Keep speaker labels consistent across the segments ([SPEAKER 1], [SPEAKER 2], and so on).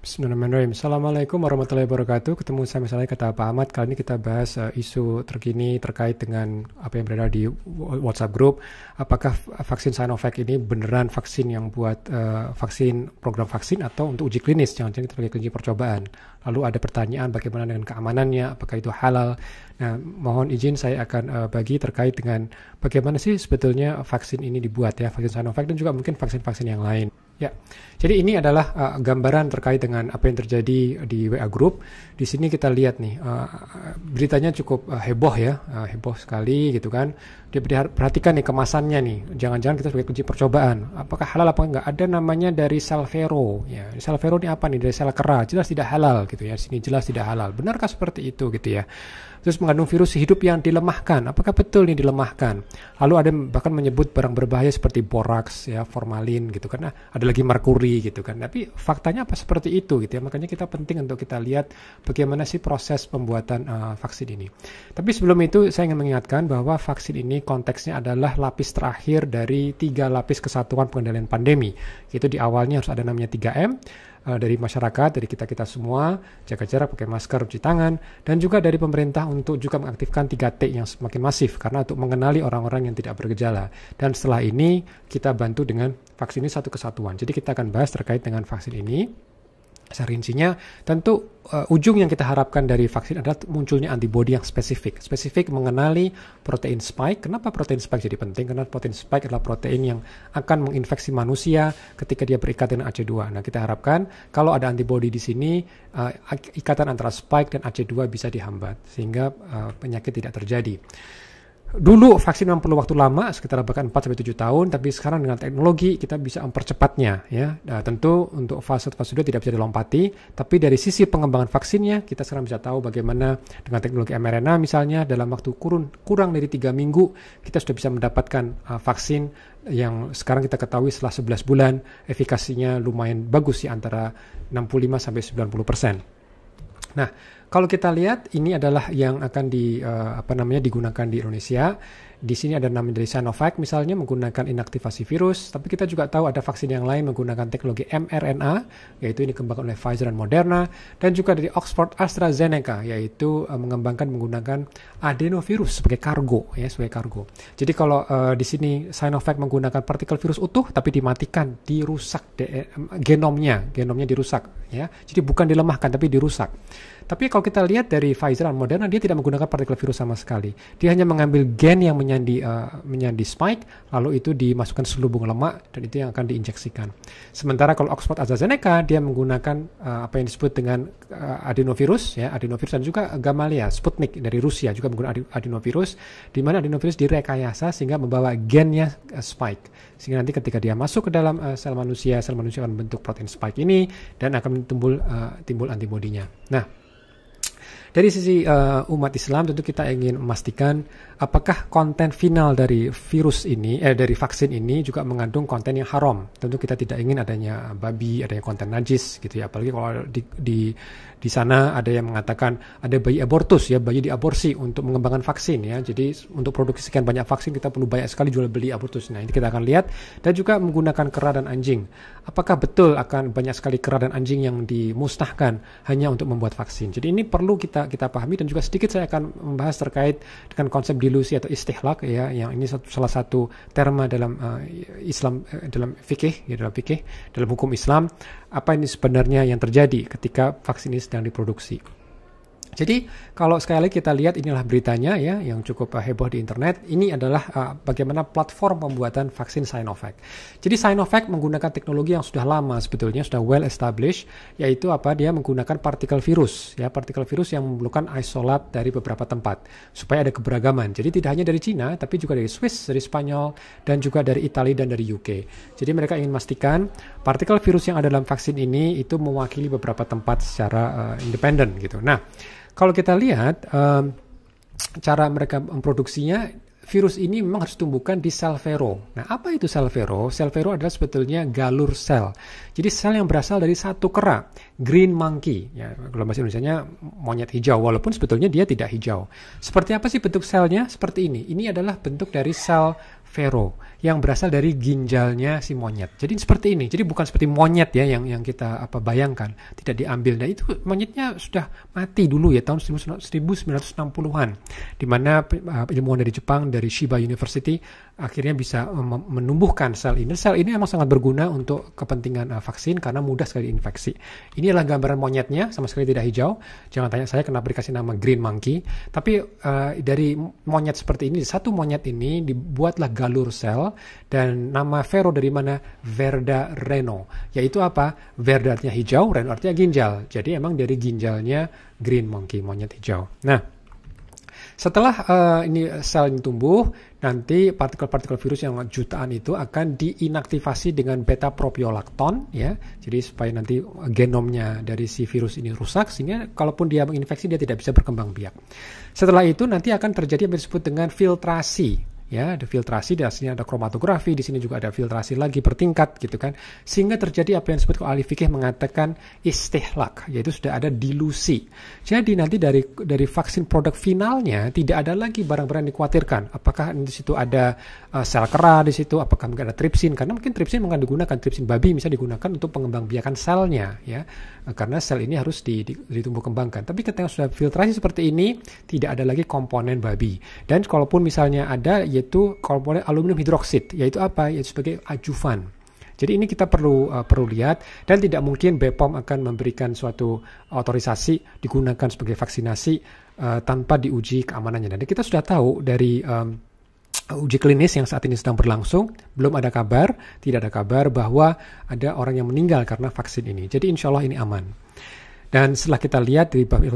[SPEAKER 1] Bismillahirrahmanirrahim. Assalamualaikum warahmatullahi wabarakatuh. Ketemu sama saya kata Pak Ahmad. Kali ini kita bahas isu terkini terkait dengan apa yang berada di WhatsApp group. Apakah vaksin Sinovac ini beneran vaksin yang buat program vaksin atau untuk uji klinis? Jangan-jangan kita lagi uji percobaan. Lalu ada pertanyaan bagaimana dengan keamanannya, apakah itu halal? Nah, mohon izin saya akan bagi terkait dengan bagaimana sih sebetulnya vaksin ini dibuat ya, vaksin Sinovac dan juga mungkin vaksin-vaksin yang lain. Ya, jadi ini adalah gambaran terkait dengan apa yang terjadi di WA Group. Di sini kita lihat nih, beritanya cukup heboh ya, heboh sekali gitu kan. Dia perhatikan nih kemasannya nih, jangan-jangan kita sebagai uji percobaan. Apakah halal apa enggak? Ada namanya dari sel vero. Ya, sel vero ini apa nih? Dari sel kera, jelas tidak halal gitu ya. Sini jelas tidak halal. Benarkah seperti itu gitu ya? Terus mengandung virus hidup yang dilemahkan. Apakah betul ini dilemahkan? Lalu ada bahkan menyebut barang berbahaya seperti boraks, ya, formalin gitu kan. Nah, ada lagi merkuri gitu kan. Tapi faktanya apa seperti itu gitu ya. Makanya kita penting untuk kita lihat bagaimana sih proses pembuatan vaksin ini. Tapi sebelum itu saya ingin mengingatkan bahwa vaksin ini konteksnya adalah lapis terakhir dari 3 lapis kesatuan pengendalian pandemi. Itu di awalnya harus ada namanya 3M. Dari masyarakat, dari kita-kita semua, jaga jarak, pakai masker, cuci tangan, dan juga dari pemerintah untuk juga mengaktifkan 3T yang semakin masif, karena untuk mengenali orang-orang yang tidak bergejala. Dan setelah ini, kita bantu dengan vaksin ini satu kesatuan. Jadi kita akan bahas terkait dengan vaksin ini. Rincinya, tentu ujung yang kita harapkan dari vaksin adalah munculnya antibodi yang spesifik. Spesifik mengenali protein spike. Kenapa protein spike jadi penting? Karena protein spike adalah protein yang akan menginfeksi manusia ketika dia berikat dengan AC2. Nah, kita harapkan kalau ada antibodi di sini, ikatan antara spike dan AC2 bisa dihambat, sehingga penyakit tidak terjadi. Dulu vaksin memang perlu waktu lama, sekitar bahkan 4-7 tahun, tapi sekarang dengan teknologi kita bisa mempercepatnya ya. Nah, tentu untuk fase 2 tidak bisa dilompati, tapi dari sisi pengembangan vaksinnya kita sekarang bisa tahu bagaimana dengan teknologi mRNA misalnya dalam waktu kurang dari 3 minggu kita sudah bisa mendapatkan vaksin yang sekarang kita ketahui setelah 11 bulan efikasinya lumayan bagus ya, antara 65-90%. Nah, kalau kita lihat ini adalah yang akan digunakan di Indonesia. Di sini ada namanya dari Sinovac misalnya menggunakan inaktivasi virus, tapi kita juga tahu ada vaksin yang lain menggunakan teknologi mRNA, yaitu ini dikembangkan oleh Pfizer dan Moderna, dan juga dari Oxford AstraZeneca, yaitu menggunakan adenovirus sebagai kargo ya, sebagai kargo. Jadi kalau di sini Sinovac menggunakan partikel virus utuh tapi dimatikan, dirusak genomnya dirusak ya. Jadi bukan dilemahkan tapi dirusak. Tapi kalau kita lihat dari Pfizer dan Moderna, dia tidak menggunakan partikel virus sama sekali. Dia hanya mengambil gen yang menyandi spike, lalu itu dimasukkan selubung lemak, dan itu yang akan diinjeksikan. Sementara kalau Oxford AstraZeneca, dia menggunakan apa yang disebut dengan adenovirus, ya, adenovirus dan juga Gamaleya, Sputnik dari Rusia juga menggunakan adenovirus, di mana adenovirus direkayasa sehingga membawa gennya spike. Sehingga nanti ketika dia masuk ke dalam sel manusia akan membentuk protein spike ini, dan akan timbul antibodinya. Nah, dari sisi umat Islam tentu kita ingin memastikan apakah konten final dari virus ini, dari vaksin ini juga mengandung konten yang haram. Tentu kita tidak ingin adanya babi, adanya konten najis gitu ya. Apalagi kalau di sana ada yang mengatakan ada bayi abortus ya, bayi diaborsi untuk mengembangkan vaksin ya. Jadi untuk produksi sekian banyak vaksin kita perlu banyak sekali jual beli abortus. Nah, ini kita akan lihat, dan juga menggunakan kera dan anjing. Apakah betul akan banyak sekali kera dan anjing yang dimusnahkan hanya untuk membuat vaksin? Jadi ini perlu kita pahami, dan juga sedikit saya akan membahas terkait dengan konsep dilusi atau istihlak ya, yang ini salah satu terma dalam Islam, dalam fikih ya, dalam hukum Islam, apa ini sebenarnya yang terjadi ketika vaksin ini sedang diproduksi. Jadi kalau sekali lagi kita lihat, inilah beritanya ya yang cukup heboh di internet. Ini adalah bagaimana platform pembuatan vaksin Sinovac. Jadi Sinovac menggunakan teknologi yang sudah lama sebetulnya, sudah well established, yaitu dia menggunakan partikel virus ya, partikel virus yang memerlukan isolat dari beberapa tempat supaya ada keberagaman. Jadi tidak hanya dari Cina, tapi juga dari Swiss, dari Spanyol, dan juga dari Italia dan dari UK. Jadi mereka ingin memastikan partikel virus yang ada dalam vaksin ini itu mewakili beberapa tempat secara independen gitu. Nah, kalau kita lihat cara mereka memproduksinya, virus ini memang harus tumbuhkan di sel vero. Nah, apa itu sel vero? Sel vero adalah sebetulnya galur sel. Jadi sel yang berasal dari satu kera, green monkey. Ya, kalau bahasa Indonesianya monyet hijau, walaupun sebetulnya dia tidak hijau. Seperti apa sih bentuk selnya? Seperti ini. Ini adalah bentuk dari sel vero. yang berasal dari ginjalnya si monyet. Jadi seperti ini. Jadi bukan seperti monyet ya yang kita bayangkan, tidak diambil. Nah itu monyetnya sudah mati dulu ya tahun 1960-an, di mana ilmuwan dari Jepang dari Shiba University akhirnya bisa menumbuhkan sel ini. Sel ini memang sangat berguna untuk kepentingan vaksin karena mudah sekali infeksi. Ini adalah gambaran monyetnya, sama sekali tidak hijau. Jangan tanya saya kenapa dikasih nama green monkey. Tapi dari monyet seperti ini, satu monyet ini dibuatlah galur sel, dan nama Vero dari mana? Verda Reno. Yaitu apa? Verda artinya hijau, Reno artinya ginjal. Jadi emang dari ginjalnya green monkey, monyet hijau. Nah, setelah ini sel ini tumbuh, nanti partikel-partikel virus yang jutaan itu akan diinaktivasi dengan beta propiolacton ya. Jadi supaya nanti genomnya dari si virus ini rusak, sehingga kalaupun dia menginfeksi dia tidak bisa berkembang biak. Setelah itu nanti akan terjadi yang disebut dengan filtrasi. Ya, ada filtrasi, di sini ada kromatografi, di sini juga ada filtrasi lagi bertingkat gitu kan. Sehingga terjadi apa yang disebut kalau ahli fikih mengatakan istihlak, yaitu sudah ada dilusi. Jadi nanti dari vaksin produk finalnya tidak ada lagi barang-barang yang dikhawatirkan. Apakah di situ ada sel kera di situ, apakah mungkin ada tripsin, karena mungkin tripsin akan digunakan, tripsin babi misalnya digunakan untuk pengembangbiakan selnya ya. Karena sel ini harus ditumbuh kembangkan. Tapi ketika sudah filtrasi seperti ini, tidak ada lagi komponen babi. Dan kalaupun misalnya ada, yaitu komponen aluminium hidroksid, yaitu apa? Yaitu sebagai ajuvan. Jadi ini kita perlu lihat, dan tidak mungkin BPOM akan memberikan suatu otorisasi digunakan sebagai vaksinasi tanpa diuji keamanannya. Dan kita sudah tahu dari uji klinis yang saat ini sedang berlangsung, belum ada kabar, tidak ada kabar bahwa ada orang yang meninggal karena vaksin ini. Jadi insya Allah ini aman. Dan setelah kita lihat di bawah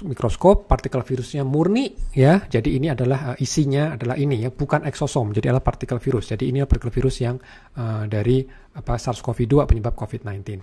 [SPEAKER 1] mikroskop, partikel virusnya murni ya. Jadi ini adalah isinya adalah ini ya, bukan eksosom. Jadi adalah partikel virus. Jadi ini adalah partikel virus yang dari SARS-CoV-2 penyebab COVID-19.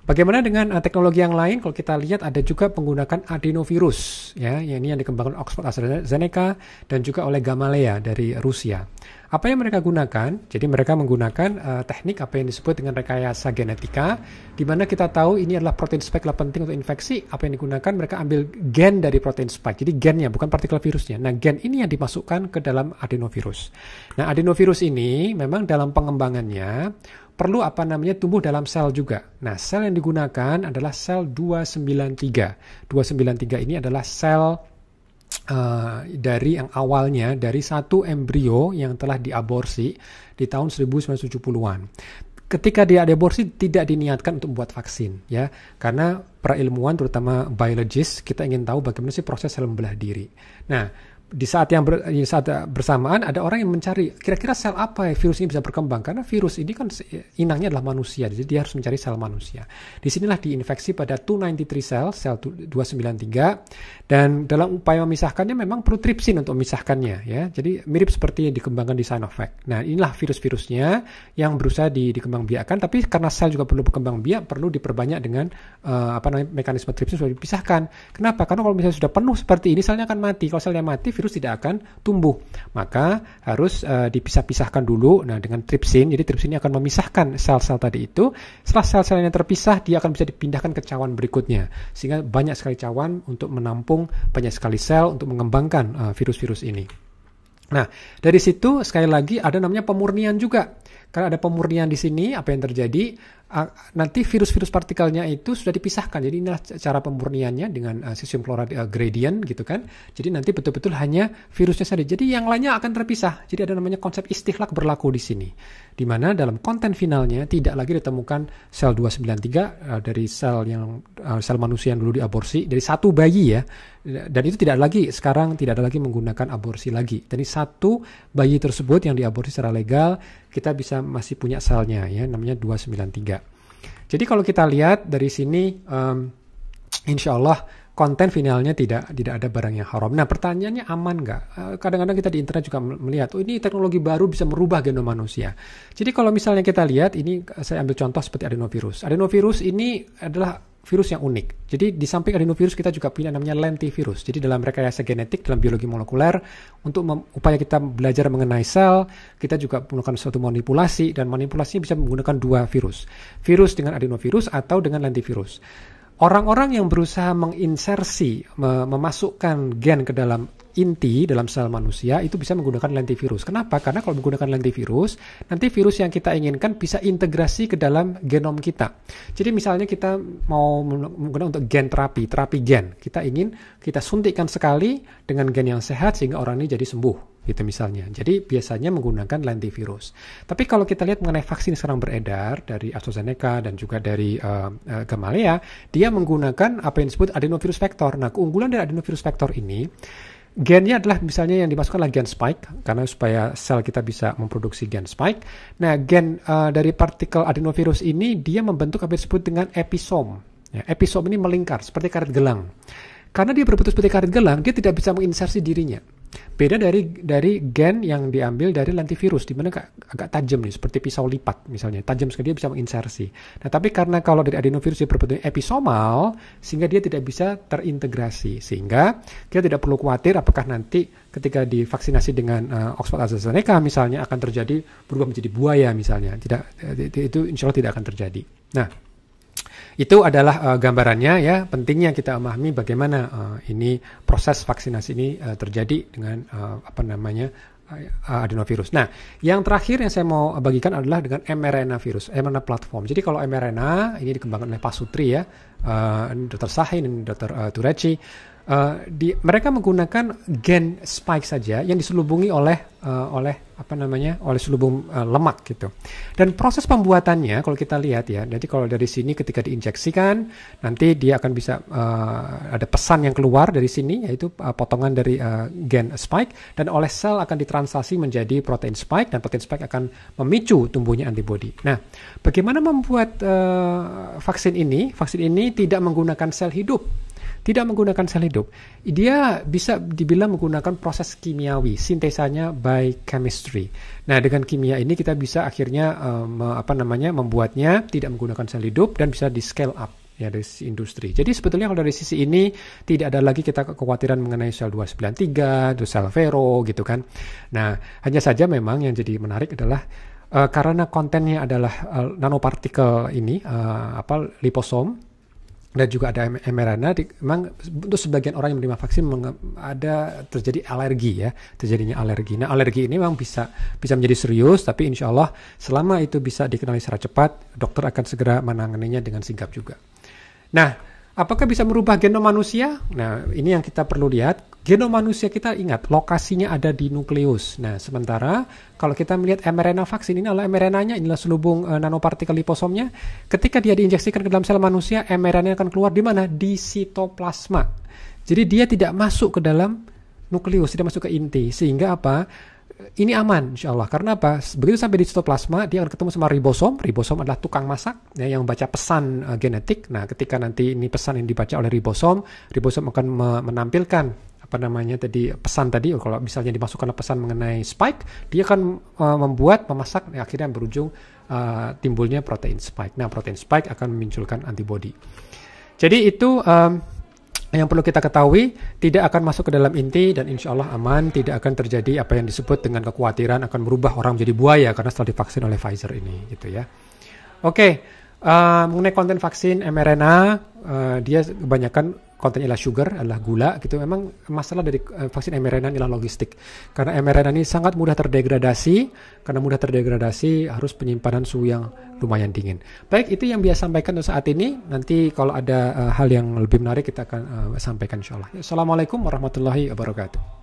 [SPEAKER 1] Bagaimana dengan teknologi yang lain? Kalau kita lihat ada juga penggunakan adenovirus ya, ini yang dikembangkan Oxford AstraZeneca dan juga oleh Gamaleya dari Rusia. Apa yang mereka gunakan? Jadi mereka menggunakan teknik apa yang disebut dengan rekayasa genetika, di mana kita tahu ini adalah protein spike adalah penting untuk infeksi. Apa yang digunakan? Mereka ambil gen dari protein spike. Jadi gennya, bukan partikel virusnya. Nah, gen ini yang dimasukkan ke dalam adenovirus. Nah, adenovirus ini memang dalam pengembangannya perlu tumbuh dalam sel juga. Nah, sel yang digunakan adalah sel 293. 293 ini adalah sel dari yang awalnya dari satu embrio yang telah diaborsi di tahun 1970-an. Ketika dia diaborsi tidak diniatkan untuk membuat vaksin ya, karena para ilmuwan terutama biologis kita ingin tahu bagaimana sih proses sel membelah diri. Nah, di saat bersamaan ada orang yang mencari kira-kira sel apa ya virus ini bisa berkembang, karena virus ini kan inangnya adalah manusia, jadi dia harus mencari sel manusia. Disinilah diinfeksi pada 293 sel 293, dan dalam upaya memisahkannya memang perlu tripsin untuk memisahkannya ya. Jadi mirip seperti yang dikembangkan di Sinovac. Nah, inilah virus-virusnya yang berusaha dikembangbiakkan, tapi karena sel juga perlu berkembang biak, perlu diperbanyak dengan mekanisme tripsin supaya dipisahkan. Kenapa? Karena kalau misalnya sudah penuh seperti ini, selnya akan mati. Kalau selnya mati, virus tidak akan tumbuh. Maka harus dipisah-pisahkan dulu. Nah, dengan tripsin, jadi tripsin ini akan memisahkan sel-sel tadi itu. Setelah sel-sel yang terpisah, dia akan bisa dipindahkan ke cawan berikutnya. Sehingga banyak sekali cawan untuk menampung banyak sekali sel untuk mengembangkan virus-virus ini. Nah, dari situ sekali lagi ada namanya pemurnian juga. Karena ada pemurnian di sini, apa yang terjadi? Nanti virus-virus partikelnya itu sudah dipisahkan. Jadi inilah cara pemurniannya dengan cesium chloride gradient gitu kan. Jadi nanti betul-betul hanya virusnya saja. Jadi yang lainnya akan terpisah. Jadi ada namanya konsep istihlak berlaku di sini. Di mana dalam konten finalnya tidak lagi ditemukan sel 293 dari sel manusia yang dulu diaborsi dari satu bayi ya. Dan itu sekarang tidak ada lagi menggunakan aborsi lagi. Jadi satu bayi tersebut yang diaborsi secara legal, kita bisa masih punya selnya ya, namanya 293. Jadi kalau kita lihat dari sini, insya Allah konten finalnya tidak ada barang yang haram. Nah, pertanyaannya aman nggak? Kadang-kadang kita di internet juga melihat, ini teknologi baru bisa merubah genom manusia. Jadi kalau misalnya kita lihat, ini saya ambil contoh seperti adenovirus. Adenovirus ini adalah virus yang unik. Jadi di samping adenovirus kita juga punya namanya lentivirus. Jadi dalam rekayasa genetik, dalam biologi molekuler, untuk upaya kita belajar mengenai sel, kita juga melakukan suatu manipulasi, dan manipulasinya bisa menggunakan dua virus. Virus dengan adenovirus atau dengan lentivirus. Orang-orang yang berusaha menginsersi, memasukkan gen ke dalam inti dalam sel manusia itu bisa menggunakan lentivirus. Kenapa? Karena kalau menggunakan lentivirus, nanti virus yang kita inginkan bisa integrasi ke dalam genom kita. Jadi misalnya kita mau menggunakan untuk gen terapi gen. Kita suntikkan sekali dengan gen yang sehat sehingga orang ini jadi sembuh, gitu misalnya. Jadi biasanya menggunakan lentivirus. Tapi kalau kita lihat mengenai vaksin yang sekarang beredar dari AstraZeneca dan juga dari Gamaleya, dia menggunakan apa yang disebut adenovirus vector. Nah, keunggulan dari adenovirus vector ini, gennya adalah misalnya yang dimasukkan adalah gen spike, karena supaya sel kita bisa memproduksi gen spike. Nah, gen dari partikel adenovirus ini, dia membentuk apa yang disebut dengan episom. Ya, episom ini melingkar, seperti karet gelang. Karena dia berbentuk seperti karet gelang, dia tidak bisa menginsersi dirinya. Beda dari gen yang diambil dari lentivirus, di mana agak tajam nih, seperti pisau lipat misalnya. Tajam sekali, dia bisa menginsersi. Nah, tapi karena kalau dari adenovirus dia berbentuk episomal, sehingga dia tidak bisa terintegrasi. Sehingga kita tidak perlu khawatir apakah nanti ketika divaksinasi dengan Oxford AstraZeneca misalnya akan terjadi berubah menjadi buaya misalnya. Itu insya Allah tidak akan terjadi. Nah, itu adalah gambarannya ya, pentingnya kita memahami bagaimana ini proses vaksinasi ini terjadi dengan adenovirus. Nah, yang terakhir yang saya mau bagikan adalah dengan mRNA virus, mRNA platform. Jadi kalau mRNA ini dikembangkan oleh Pak Sutri ya, Dr. Sahin dan Dr. Tureci, mereka menggunakan gen spike saja yang diselubungi oleh selubung lemak gitu. Dan proses pembuatannya kalau kita lihat ya, jadi kalau dari sini ketika diinjeksikan nanti dia akan bisa ada pesan yang keluar dari sini, yaitu potongan dari gen spike, dan oleh sel akan ditranslasi menjadi protein spike, dan protein spike akan memicu tumbuhnya antibodi. Nah, bagaimana membuat vaksin ini? Vaksin ini tidak menggunakan sel hidup. Tidak menggunakan sel hidup. Dia bisa dibilang menggunakan proses kimiawi, sintesanya by chemistry. Nah, dengan kimia ini kita bisa akhirnya membuatnya tidak menggunakan sel hidup dan bisa di scale up ya dari sisi industri. Jadi sebetulnya kalau dari sisi ini tidak ada lagi kita kekhawatiran mengenai sel 293, sel Vero gitu kan. Nah, hanya saja memang yang jadi menarik adalah karena kontennya adalah nanopartikel ini liposom, dan juga ada mRNA, memang untuk sebagian orang yang menerima vaksin ada terjadi alergi ya, terjadinya alergi. Nah, alergi ini memang bisa menjadi serius, tapi insya Allah selama itu bisa dikenali secara cepat, dokter akan segera menanganinya dengan sigap juga. Nah, apakah bisa merubah genom manusia? Nah, ini yang kita perlu lihat. Genom manusia kita ingat, lokasinya ada di nukleus. Nah, sementara kalau kita melihat mRNA vaksin, ini adalah mRNA-nya, inilah selubung nanopartikel liposomnya. Ketika dia diinjeksikan ke dalam sel manusia, mRNA akan keluar di mana? Di sitoplasma. Jadi dia tidak masuk ke dalam nukleus, tidak masuk ke inti. Sehingga apa? Ini aman insya Allah. Karena apa? Begitu sampai di sitoplasma, dia akan ketemu sama ribosom. Ribosom adalah tukang masak ya, yang membaca pesan genetik. Nah, ketika nanti ini pesan yang dibaca oleh ribosom akan menampilkan pesan tadi. Kalau misalnya dimasukkan pesan mengenai spike, dia akan memasak, akhirnya berujung timbulnya protein spike. Nah, protein spike akan memunculkan antibodi. Jadi itu yang perlu kita ketahui, tidak akan masuk ke dalam inti dan insya Allah aman, tidak akan terjadi apa yang disebut dengan kekhawatiran akan merubah orang menjadi buaya karena setelah divaksin oleh Pfizer ini gitu ya. Oke, mengenai konten vaksin mRNA, dia kebanyakan kontennya adalah sugar, adalah gula gitu. Memang masalah dari vaksin mRNA adalah logistik. Karena mRNA ini sangat mudah terdegradasi. Karena mudah terdegradasi harus penyimpanan suhu yang lumayan dingin. Baik, itu yang biasa sampaikan untuk saat ini. Nanti kalau ada hal yang lebih menarik kita akan sampaikan insya Allah. Assalamualaikum warahmatullahi wabarakatuh.